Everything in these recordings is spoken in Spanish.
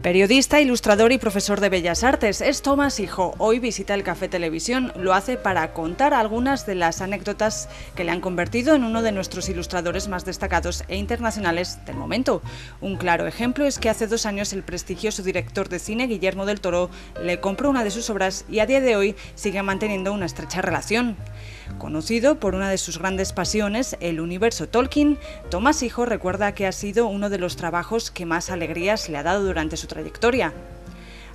Periodista, ilustrador y profesor de Bellas Artes, es Tomás Hijo. Hoy visita el Café Televisión. Lo hace para contar algunas de las anécdotas que le han convertido en uno de nuestros ilustradores más destacados e internacionales del momento. Un claro ejemplo es que hace 2 años el prestigioso director de cine, Guillermo del Toro, le compró una de sus obras y a día de hoy sigue manteniendo una estrecha relación. Conocido por una de sus grandes pasiones, el universo Tolkien, Tomás Hijo recuerda que ha sido uno de los trabajos que más alegrías le ha dado durante su trayectoria.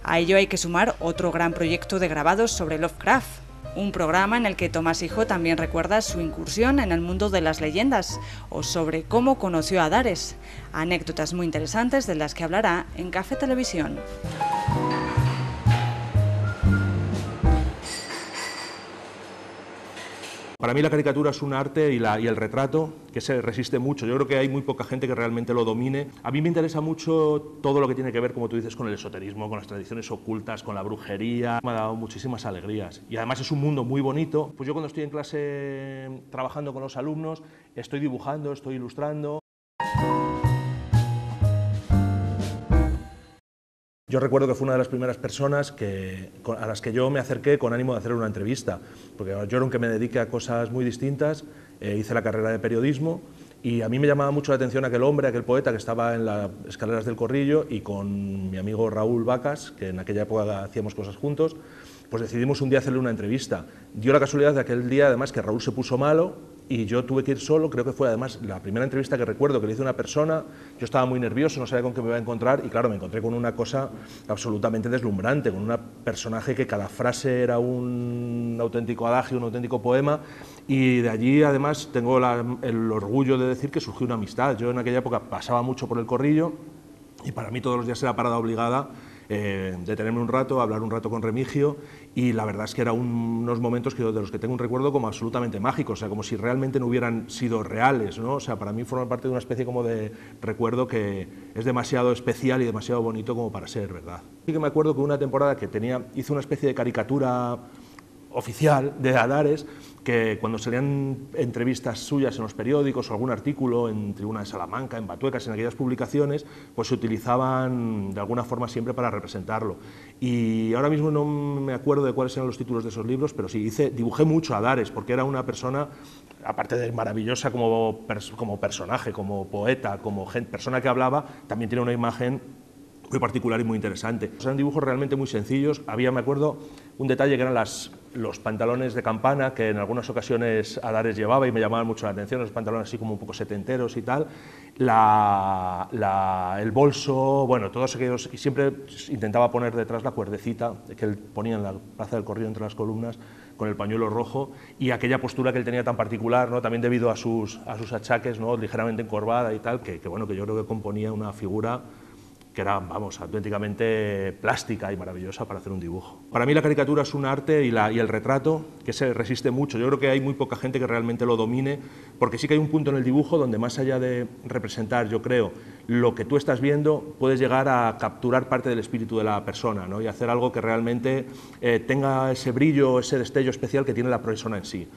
A ello hay que sumar otro gran proyecto de grabados sobre Lovecraft, un programa en el que Tomás Hijo también recuerda su incursión en el mundo de las leyendas o sobre cómo conoció a Dares, anécdotas muy interesantes de las que hablará en Café Televisión. Para mí la caricatura es un arte y el retrato que se resiste mucho. Yo creo que hay muy poca gente que realmente lo domine. A mí me interesa mucho todo lo que tiene que ver, como tú dices, con el esoterismo, con las tradiciones ocultas, con la brujería. Me ha dado muchísimas alegrías. Y además es un mundo muy bonito. Pues yo cuando estoy en clase trabajando con los alumnos, estoy dibujando, estoy ilustrando. Yo recuerdo que fue una de las primeras personas a las que yo me acerqué con ánimo de hacer una entrevista, porque yo era un que me dedique a cosas muy distintas, hice la carrera de periodismo y a mí me llamaba mucho la atención aquel hombre, aquel poeta que estaba en las escaleras del Corrillo y con mi amigo Raúl Vacas, que en aquella época hacíamos cosas juntos, pues decidimos un día hacerle una entrevista. Dio la casualidad de aquel día además que Raúl se puso malo y yo tuve que ir solo. Creo que fue además la primera entrevista que recuerdo que le hice a una persona. Yo estaba muy nervioso, no sabía con qué me iba a encontrar y claro, me encontré con una cosa absolutamente deslumbrante, con un personaje que cada frase era un auténtico adagio, un auténtico poema, y de allí además tengo el orgullo de decir que surgió una amistad. Yo en aquella época pasaba mucho por el Corrillo y para mí todos los días era parada obligada detenerme un rato, hablar un rato con Remigio, y la verdad es que eran unos momentos de los que tengo un recuerdo como absolutamente mágico, o sea, como si realmente no hubieran sido reales, ¿no? O sea, para mí forman parte de una especie como de recuerdo que es demasiado especial y demasiado bonito como para ser verdad. Sí que me acuerdo que una temporada que hice una especie de caricatura oficial de Dares, que cuando salían entrevistas suyas en los periódicos o algún artículo en Tribuna de Salamanca, en Batuecas, en aquellas publicaciones, pues se utilizaban de alguna forma siempre para representarlo. Y ahora mismo no me acuerdo de cuáles eran los títulos de esos libros, pero sí, dibujé mucho a Dares, porque era una persona, aparte de maravillosa como personaje, como poeta, como persona que hablaba, también tiene una imagen muy particular y muy interesante. Eran dibujos realmente muy sencillos. Había, me acuerdo, un detalle que eran los pantalones de campana que en algunas ocasiones Dares llevaba y me llamaban mucho la atención, los pantalones así como un poco setenteros y tal, el bolso, bueno, todos aquellos, y siempre intentaba poner detrás la cuerdecita que él ponía en la Plaza del Corrillo entre las columnas con el pañuelo rojo, y aquella postura que él tenía tan particular, ¿no? También debido a sus achaques, ¿no? Ligeramente encorvada y tal, que bueno, que yo creo que componía una figura que era, vamos, auténticamente plástica y maravillosa para hacer un dibujo. Para mí la caricatura es un arte y el retrato que se resiste mucho. Yo creo que hay muy poca gente que realmente lo domine, porque sí que hay un punto en el dibujo donde más allá de representar, yo creo, lo que tú estás viendo, puedes llegar a capturar parte del espíritu de la persona, ¿no? Y hacer algo que realmente tenga ese brillo, ese destello especial que tiene la persona en sí.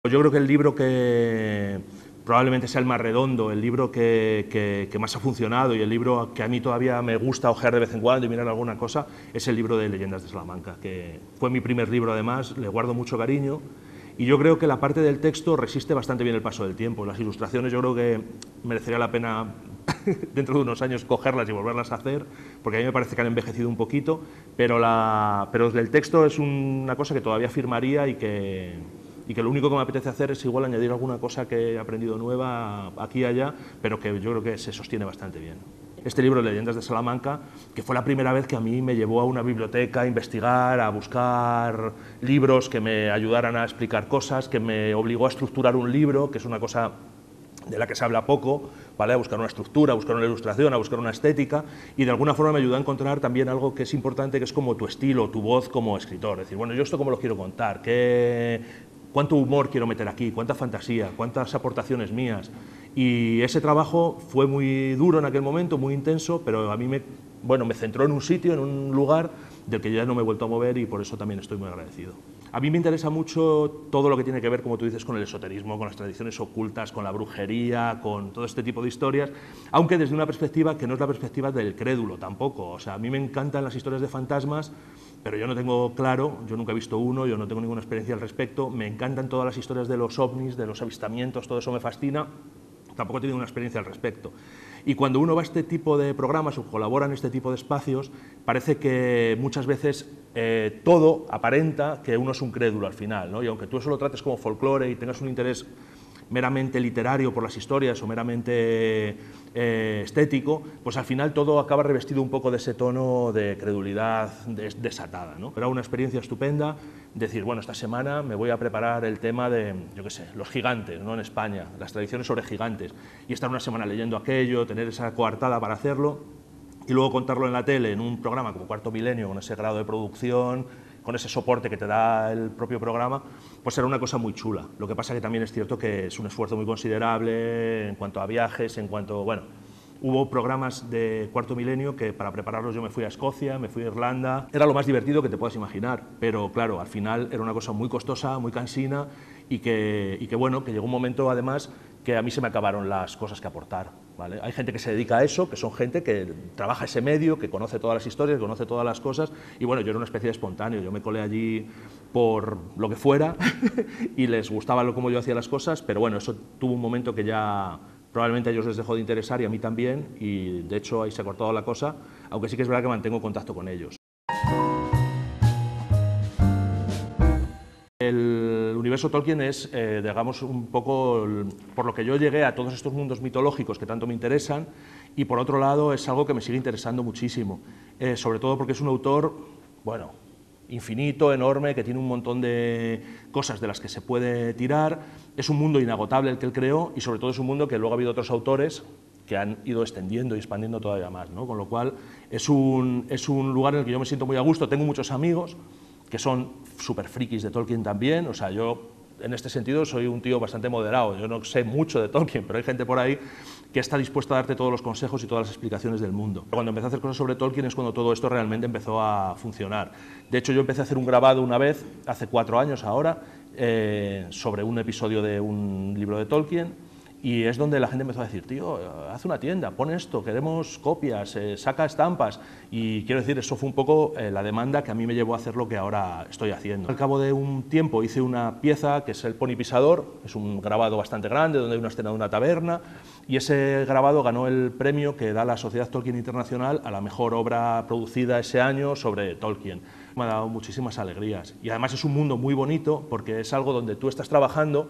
Yo creo que el libro que probablemente sea el más redondo, el libro que más ha funcionado y el libro que a mí todavía me gusta ojear de vez en cuando y mirar alguna cosa, es el libro de Leyendas de Salamanca, que fue mi primer libro además, le guardo mucho cariño, y yo creo que la parte del texto resiste bastante bien el paso del tiempo. Las ilustraciones yo creo que merecería la pena dentro de unos años cogerlas y volverlas a hacer, porque a mí me parece que han envejecido un poquito, pero el texto es una cosa que todavía firmaría y que lo único que me apetece hacer es igual añadir alguna cosa que he aprendido nueva aquí y allá, pero que yo creo que se sostiene bastante bien. Este libro, Leyendas de Salamanca, que fue la primera vez que a mí me llevó a una biblioteca a investigar, a buscar libros que me ayudaran a explicar cosas, que me obligó a estructurar un libro, que es una cosa de la que se habla poco, ¿vale? A buscar una estructura, a buscar una ilustración, a buscar una estética, y de alguna forma me ayudó a encontrar también algo que es importante, que es como tu estilo, tu voz como escritor. Es decir, bueno, yo esto cómo lo quiero contar, cuánto humor quiero meter aquí, cuánta fantasía, cuántas aportaciones mías. Y ese trabajo fue muy duro en aquel momento, muy intenso, pero a mí me centró en un sitio, en un lugar del que ya no me he vuelto a mover y por eso también estoy muy agradecido. A mí me interesa mucho todo lo que tiene que ver, como tú dices, con el esoterismo, con las tradiciones ocultas, con la brujería, con todo este tipo de historias, aunque desde una perspectiva que no es la perspectiva del crédulo tampoco. O sea, a mí me encantan las historias de fantasmas, pero yo no tengo claro, yo nunca he visto uno, yo no tengo ninguna experiencia al respecto, me encantan todas las historias de los ovnis, de los avistamientos, todo eso me fascina, tampoco he tenido una experiencia al respecto. Y cuando uno va a este tipo de programas o colabora en este tipo de espacios, parece que muchas veces todo aparenta que uno es un crédulo al final, ¿no? Y aunque tú eso lo trates como folclore y tengas un interés meramente literario por las historias o meramente estético, pues al final todo acaba revestido un poco de ese tono de credulidad desatada, ¿no? Era una experiencia estupenda decir, bueno, esta semana me voy a preparar el tema de, yo qué sé, los gigantes, ¿no? En España, las tradiciones sobre gigantes, y estar una semana leyendo aquello, tener esa coartada para hacerlo, y luego contarlo en la tele, en un programa como Cuarto Milenio, con ese grado de producción, con ese soporte que te da el propio programa, pues era una cosa muy chula. Lo que pasa que también es cierto que es un esfuerzo muy considerable en cuanto a viajes, en cuanto, bueno, hubo programas de Cuarto Milenio que para prepararlos yo me fui a Escocia, me fui a Irlanda, era lo más divertido que te puedas imaginar, pero claro, al final era una cosa muy costosa, muy cansina y que bueno, que llegó un momento además que a mí se me acabaron las cosas que aportar, ¿vale? Hay gente que se dedica a eso, que son gente que trabaja ese medio, que conoce todas las historias, que conoce todas las cosas, y bueno, yo era una especie de espontáneo, yo me colé allí por lo que fuera y les gustaba cómo yo hacía las cosas, pero bueno, eso tuvo un momento que ya probablemente a ellos les dejó de interesar y a mí también, y de hecho ahí se ha cortado la cosa, aunque sí que es verdad que mantengo contacto con ellos. El universo Tolkien es, digamos, un poco por lo que yo llegué a todos estos mundos mitológicos que tanto me interesan, y por otro lado es algo que me sigue interesando muchísimo, sobre todo porque es un autor, bueno, infinito, enorme, que tiene un montón de cosas de las que se puede tirar, es un mundo inagotable el que él creó, y sobre todo es un mundo que luego ha habido otros autores que han ido extendiendo y expandiendo todavía más, ¿no? Con lo cual es un lugar en el que yo me siento muy a gusto, tengo muchos amigos que son súper frikis de Tolkien también, o sea, yo en este sentido soy un tío bastante moderado, yo no sé mucho de Tolkien, pero hay gente por ahí que está dispuesta a darte todos los consejos y todas las explicaciones del mundo. Cuando empecé a hacer cosas sobre Tolkien es cuando todo esto realmente empezó a funcionar. De hecho, yo empecé a hacer un grabado una vez, hace 4 años ahora, sobre un episodio de un libro de Tolkien, y es donde la gente empezó a decir, tío, haz una tienda, pon esto, queremos copias, saca estampas, y quiero decir, eso fue un poco la demanda que a mí me llevó a hacer lo que ahora estoy haciendo. Al cabo de un tiempo hice una pieza que es El Pony Pisador, es un grabado bastante grande donde hay una escena de una taberna, y ese grabado ganó el premio que da la Sociedad Tolkien Internacional a la mejor obra producida ese año sobre Tolkien. Me ha dado muchísimas alegrías, y además es un mundo muy bonito porque es algo donde tú estás trabajando,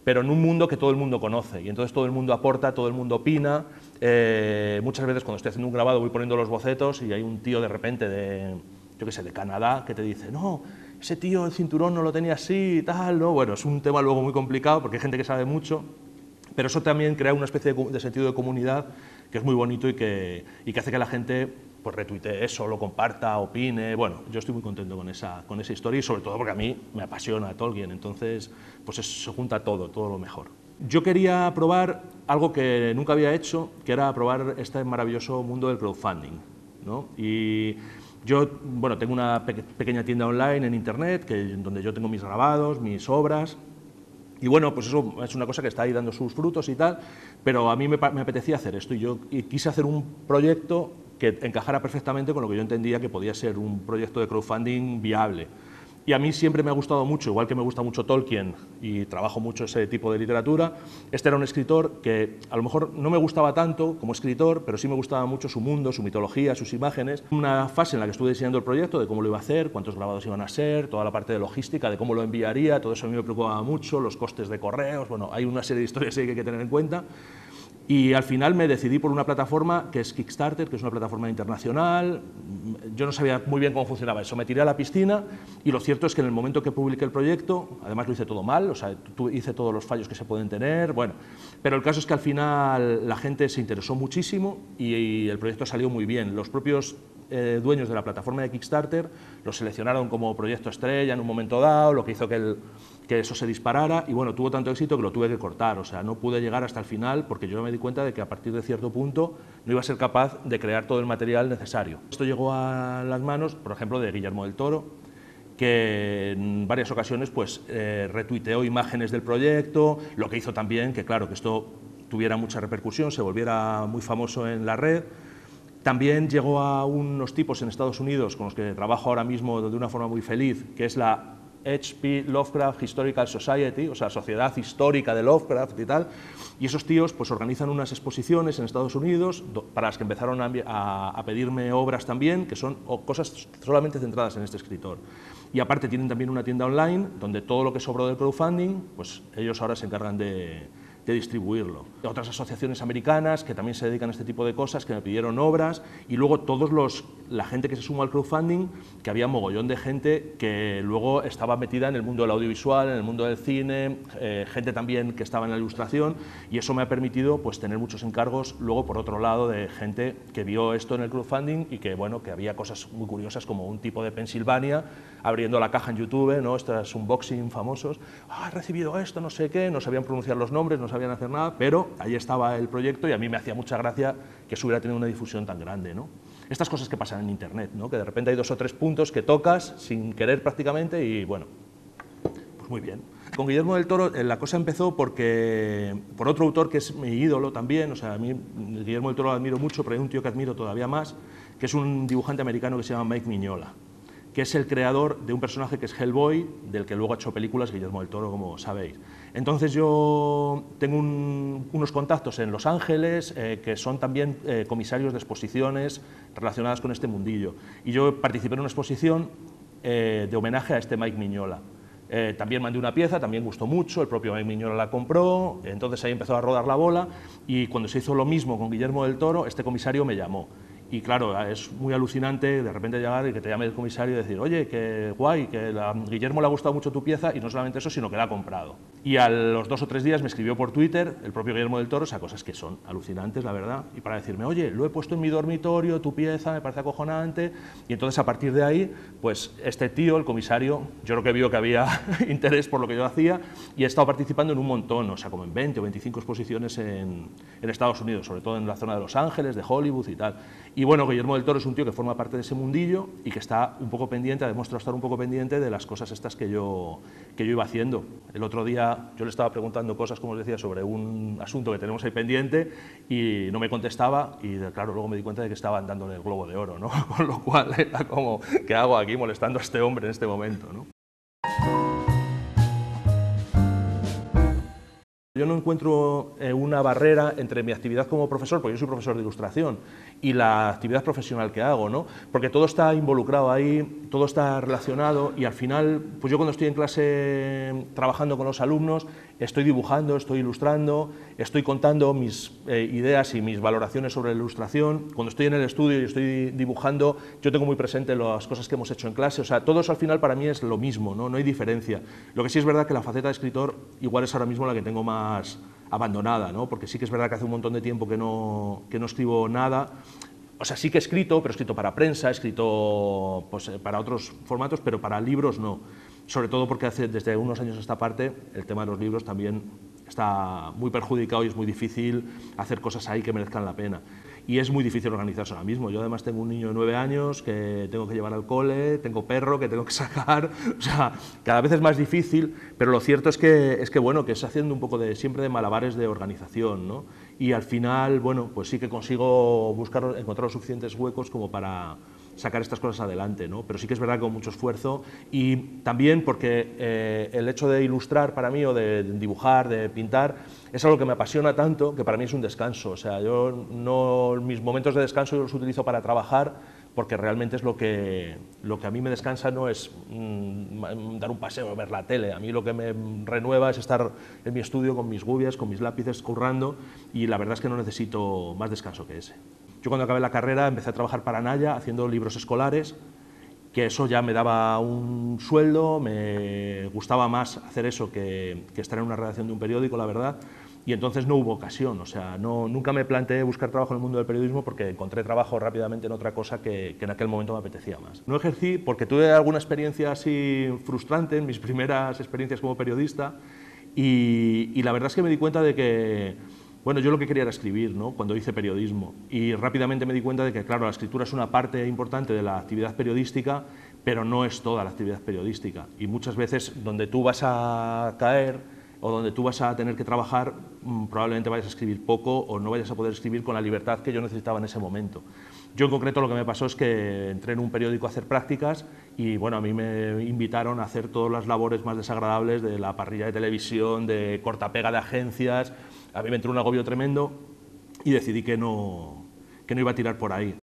pero en un mundo que todo el mundo conoce, y entonces todo el mundo aporta, todo el mundo opina. Muchas veces cuando estoy haciendo un grabado voy poniendo los bocetos y hay un tío de repente de, yo qué sé, de Canadá que te dice, no, ese tío el cinturón no lo tenía así y tal, ¿no? Bueno, es un tema luego muy complicado porque hay gente que sabe mucho, pero eso también crea una especie de sentido de comunidad que es muy bonito y que hace que la gente pues retuitee eso, lo comparta, opine. Bueno, yo estoy muy contento con esa historia y sobre todo porque a mí me apasiona Tolkien, entonces pues se junta todo lo mejor. Yo quería probar algo que nunca había hecho, que era probar este maravilloso mundo del crowdfunding, ¿no? Y yo, bueno, tengo una pequeña tienda online en internet donde yo tengo mis grabados, mis obras. Y bueno, pues eso es una cosa que está ahí dando sus frutos y tal, pero a mí me apetecía hacer esto y quise hacer un proyecto que encajara perfectamente con lo que yo entendía que podía ser un proyecto de crowdfunding viable. Y a mí siempre me ha gustado mucho, igual que me gusta mucho Tolkien y trabajo mucho ese tipo de literatura, este era un escritor que a lo mejor no me gustaba tanto como escritor, pero sí me gustaba mucho su mundo, su mitología, sus imágenes. Una fase en la que estuve diseñando el proyecto, de cómo lo iba a hacer, cuántos grabados iban a ser, toda la parte de logística, de cómo lo enviaría, todo eso a mí me preocupaba mucho, los costes de correos, bueno, hay una serie de historias ahí que hay que tener en cuenta. Y al final me decidí por una plataforma que es Kickstarter, que es una plataforma internacional. Yo no sabía muy bien cómo funcionaba eso, me tiré a la piscina y lo cierto es que en el momento que publiqué el proyecto, además lo hice todo mal, o sea, hice todos los fallos que se pueden tener, bueno, pero el caso es que al final la gente se interesó muchísimo y el proyecto salió muy bien. Los propios dueños de la plataforma de Kickstarter lo seleccionaron como proyecto estrella en un momento dado, lo que hizo que eso se disparara, y bueno, tuvo tanto éxito que lo tuve que cortar, o sea, no pude llegar hasta el final porque yo me di cuenta de que a partir de cierto punto no iba a ser capaz de crear todo el material necesario. Esto llegó a las manos, por ejemplo, de Guillermo del Toro, que en varias ocasiones pues, retuiteó imágenes del proyecto, lo que hizo también que, claro, que esto tuviera mucha repercusión, se volviera muy famoso en la red. También llegó a unos tipos en Estados Unidos con los que trabajo ahora mismo de una forma muy feliz, que es la H.P. Lovecraft Historical Society, o sea, Sociedad Histórica de Lovecraft y tal, y esos tíos pues organizan unas exposiciones en Estados Unidos para las que empezaron a pedirme obras también, que son cosas solamente centradas en este escritor. Y aparte tienen también una tienda online donde todo lo que sobró del crowdfunding, pues ellos ahora se encargan de distribuirlo. Otras asociaciones americanas que también se dedican a este tipo de cosas, que me pidieron obras, y luego la gente que se sumó al crowdfunding, que había mogollón de gente que luego estaba metida en el mundo del audiovisual, en el mundo del cine, gente también que estaba en la ilustración, y eso me ha permitido pues, tener muchos encargos luego por otro lado de gente que vio esto en el crowdfunding y que, bueno, que había cosas muy curiosas como un tipo de Pensilvania abriendo la caja en YouTube, ¿no? Estos unboxing famosos, he recibido esto, no sé qué, no sabían pronunciar los nombres, no sabían hacer nada, pero ahí estaba el proyecto y a mí me hacía mucha gracia que eso hubiera tenido una difusión tan grande, ¿no? Estas cosas que pasan en Internet, ¿no? Que de repente hay 2 o 3 puntos que tocas sin querer prácticamente y bueno, pues muy bien. Con Guillermo del Toro la cosa empezó por otro autor que es mi ídolo también, o sea, a mí Guillermo del Toro lo admiro mucho, pero hay un tío que admiro todavía más, que es un dibujante americano que se llama Mike Mignola, que es el creador de un personaje que es Hellboy, del que luego ha hecho películas Guillermo del Toro, como sabéis. Entonces yo tengo unos contactos en Los Ángeles, que son también comisarios de exposiciones relacionadas con este mundillo. Y yo participé en una exposición de homenaje a este Mike Mignola. También mandé una pieza, también gustó mucho, el propio Mike Mignola la compró, entonces ahí empezó a rodar la bola, y cuando se hizo lo mismo con Guillermo del Toro, este comisario me llamó. Y claro, es muy alucinante de repente llegar y que te llame el comisario y decir, oye, qué guay, que a Guillermo le ha gustado mucho tu pieza, y no solamente eso, sino que la ha comprado. Y a los 2 o 3 días me escribió por Twitter el propio Guillermo del Toro, o sea, cosas que son alucinantes, la verdad, y para decirme, oye, lo he puesto en mi dormitorio, tu pieza, me parece acojonante, y entonces a partir de ahí, pues este tío, el comisario, yo creo que vio que había interés por lo que yo hacía, y he estado participando en un montón, o sea, como en 20 o 25 exposiciones en Estados Unidos, sobre todo en la zona de Los Ángeles, de Hollywood y tal. Y bueno, Guillermo del Toro es un tío que forma parte de ese mundillo y que está un poco pendiente, ha demostrado estar un poco pendiente de las cosas estas que yo iba haciendo. El otro día yo le estaba preguntando cosas, como os decía, sobre un asunto que tenemos ahí pendiente y no me contestaba y claro, luego me di cuenta de que estaban dándole el Globo de Oro, ¿no? Con lo cual era como, ¿qué hago aquí molestando a este hombre en este momento, ¿no? Yo no encuentro una barrera entre mi actividad como profesor, porque yo soy profesor de ilustración, y la actividad profesional que hago, ¿no? Porque todo está involucrado ahí, todo está relacionado y al final, pues yo cuando estoy en clase trabajando con los alumnos, estoy dibujando, estoy ilustrando, estoy contando mis ideas y mis valoraciones sobre la ilustración. Cuando estoy en el estudio y estoy dibujando, yo tengo muy presente las cosas que hemos hecho en clase, o sea, todo eso al final para mí es lo mismo, ¿no? No hay diferencia. Lo que sí es verdad que la faceta de escritor igual es ahora mismo la que tengo más abandonada, ¿no? Porque sí que es verdad que hace un montón de tiempo que no escribo nada. O sea, sí que he escrito, pero he escrito para prensa, he escrito pues, para otros formatos, pero para libros no. Sobre todo porque desde unos años a esta parte el tema de los libros también está muy perjudicado y es muy difícil hacer cosas ahí que merezcan la pena. Y es muy difícil organizarse ahora mismo. Yo además tengo un niño de 9 años que tengo que llevar al cole, tengo perro que tengo que sacar, o sea, cada vez es más difícil, pero lo cierto es que bueno, que es haciendo un poco siempre de malabares de organización, ¿no? Y al final, bueno, pues sí que consigo encontrar los suficientes huecos como para sacar estas cosas adelante, ¿no? Pero sí que es verdad que con mucho esfuerzo y también porque el hecho de ilustrar para mí o de dibujar, de pintar, es algo que me apasiona tanto que para mí es un descanso. O sea, mis momentos de descanso yo los utilizo para trabajar porque realmente es lo que a mí me descansa no es dar un paseo o ver la tele. A mí lo que me renueva es estar en mi estudio con mis gubias, con mis lápices, currando y la verdad es que no necesito más descanso que ese. Yo cuando acabé la carrera empecé a trabajar para Naya haciendo libros escolares, que eso ya me daba un sueldo, me gustaba más hacer eso que estar en una redacción de un periódico, la verdad, y entonces no hubo ocasión, o sea, nunca me planteé buscar trabajo en el mundo del periodismo porque encontré trabajo rápidamente en otra cosa que en aquel momento me apetecía más. No ejercí porque tuve alguna experiencia así frustrante en mis primeras experiencias como periodista y la verdad es que me di cuenta de que, bueno, yo lo que quería era escribir, ¿no?, cuando hice periodismo, y rápidamente me di cuenta de que, claro, la escritura es una parte importante de la actividad periodística, pero no es toda la actividad periodística, y muchas veces donde tú vas a caer o donde tú vas a tener que trabajar, probablemente vayas a escribir poco o no vayas a poder escribir con la libertad que yo necesitaba en ese momento. Yo en concreto lo que me pasó es que entré en un periódico a hacer prácticas y bueno, a mí me invitaron a hacer todas las labores más desagradables de la parrilla de televisión, de cortapega de agencias. A mí me entró un agobio tremendo y decidí que no iba a tirar por ahí.